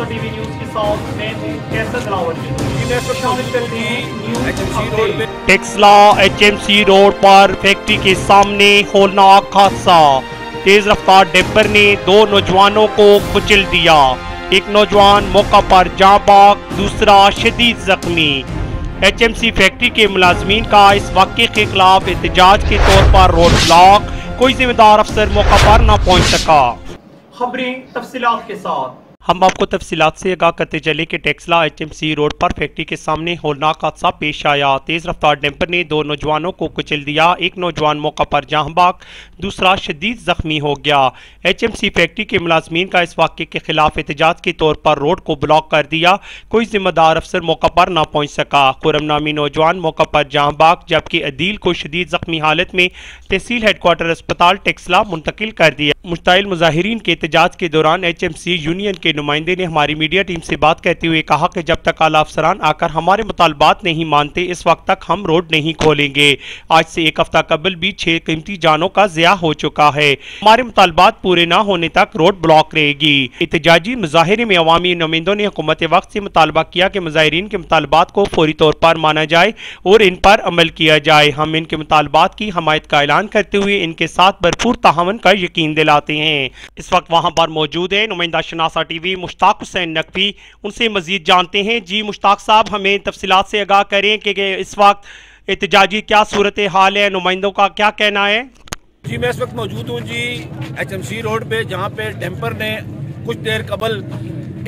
शनासा TV news के साथ मैं हूं कैसर दिलावर। शामिल करते हैं न्यूज। टेक्सला HMC रोड पर फैक्ट्री के सामने होलनाक हादसा। तेज रफ्तार डंपर ने दो नौजवानों को कुचल दिया। एक नौजवान मौका पर जाँ बाग, दूसरा शदीद जख्मी। HMC फैक्ट्री के मुलाजमीन का इस वाक़े के खिलाफ एहतजाज के तौर पर रोड ब्लॉक। कोई जिम्मेदार अफसर मौका पर न पहुंच सका। खबरें तफसीलात के साथ। हम आपको तफसीलात से आगाह करते चले कि टेक्सला HMC रोड पर फैक्ट्री के सामने होलनाक हादसा पेश आया। तेज रफ्तार डंपर ने दो नौजवानों को कुचल दिया। एक नौजवान मौका पर जहां बाग, दूसरा शदीद जख्मी हो गया। HMC फैक्ट्री के मुलाजमीन का इस वाक़े के खिलाफ एहतजाज के तौर पर रोड को ब्लॉक कर दिया। कोई जिम्मेदार अफसर मौका पर न पहुंच सका। खुरम नामी नौजवान मौका पर जहां बाग, जबकि अदील को शदीद जख्मी हालत में तहसील हेडक्वार्टर अस्पताल टेक्सला मुंतकिल कर दिया। मुश्ताइल मुजाहिरीन के एहतजाज के दौरान HMC यूनियन के नुमाइंदे ने हमारी मीडिया टीम से बात करते हुए कहा कि जब तक आला अफसरान आकर हमारे मुतालबात नहीं मानते, इस वक्त तक हम रोड नहीं खोलेंगे। आज से एक हफ्ता कबल भी 6 कीमती जानों का ज़िया हो चुका है। हमारे मुतालबात पूरे न होने तक रोड ब्लॉक रहेगी। एहतजाजी मुजाहिरे में अवामी नुमाइंदों ने हुकूमत वक्त से मुतालबा किया कि मुजाहिरीन के मुतालबात को फौरी तौर पर माना जाए और इन पर अमल किया जाए। हम इनके मुतालबात की हमायत का ऐलान करते हुए इनके साथ भरपूर ताहावन का यकीन दिलाते हैं। इस वक्त वहाँ पर मौजूद है नुमाइंदा शनासा टीवी मुश्ताक हुसैन नकवी। उनसे मजीद जानते हैं। जी मुश्ताक साहब, हमें तफसीलात से आगाह करें कि इस वक्त एहतजाजी क्या सूरत हाल है, नुमाइंदों का क्या कहना है? जी मैं इस वक्त मौजूद हूँ जी HMC रोड पे, जहाँ पे डंपर ने कुछ देर कबल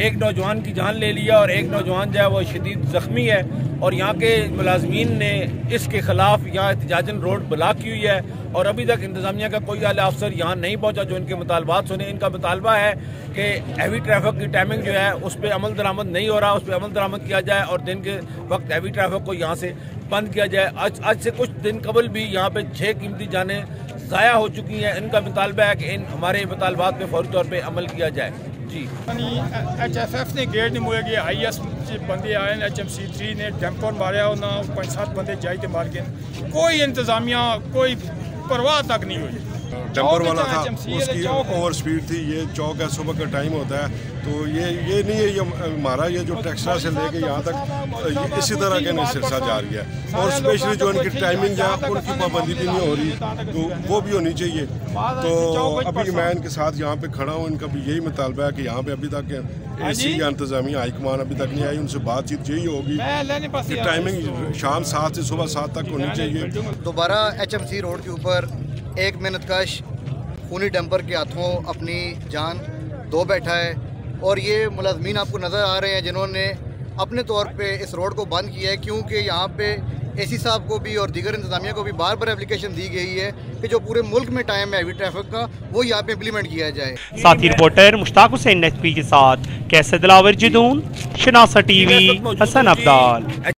एक नौजवान की जान ले लिया और एक नौजवान जो है वो शदीद जख्मी है। और यहाँ के मुलाजमीन ने इसके खिलाफ यहाँ एहतजाजन रोड ब्लॉक की हुई है और अभी तक इंतजामिया का कोई आला अफसर यहाँ नहीं पहुँचा जो इनके मुतालबात सुने। इनका मुतालबा है कि हैवी ट्रैफिक की टाइमिंग जो है उस पर अमल दरामद नहीं हो रहा, उस पर अमल दरामद किया जाए और दिन के वक्त हैवी ट्रैफिक को यहाँ से बंद किया जाए। आज से कुछ दिन कबल भी यहाँ पे 6 कीमती जानें ज़ाया हो चुकी हैं। इनका मुतालबा है कि इन हमारे मुतालबात पे फौरी तौर पर अमल किया जाए। जी HFF ने गेट नहीं मुए गए, IS बंदे आए, HMC 3 ने डंपर मारे, 5-7 बंदे जाए मार के, कोई इंतजामिया कोई परवाह तक नहीं हुई। डंपर वाला था, उसकी ओवर स्पीड थी। ये चौक है, सुबह का टाइम होता है, तो ये नहीं है। ये हमारा ये जो टेक्सला से लेके यहाँ तक इसी तरह के सिलसिला जारी है। और स्पेशली जो इनकी टाइमिंग है उनकी पाबंदी भी नहीं हो रही, तो वो भी होनी चाहिए। तो अभी मैं इनके साथ यहाँ पे खड़ा हूँ। इनका भी यही मुतालबा है कि यहाँ पे अभी तक AC या इंतजामिया हाईकमान अभी तक नहीं आई। उनसे बातचीत यही होगी कि टाइमिंग शाम 7 से सुबह 7 तक होनी चाहिए। दोबारा HMC रोड के ऊपर एक मेहनतकश खूनी डंपर के हाथों अपनी जान दो बैठा है और ये मुलाजमीन आपको नज़र आ रहे हैं जिन्होंने अपने तौर पे इस रोड को बंद किया है, क्योंकि यहाँ पे AC साहब को भी और दीगर इंतजामिया को भी बार बार एप्लीकेशन दी गई है कि जो पूरे मुल्क में टाइम है हैवी ट्रैफिक का वो यहाँ पे इम्प्लीमेंट किया जाए। साथी रिपोर्टर मुश्ताक हुसैन नकवी के साथ कैसर दिलावर जदून, शनासा टीवी, हसन अब्दाल।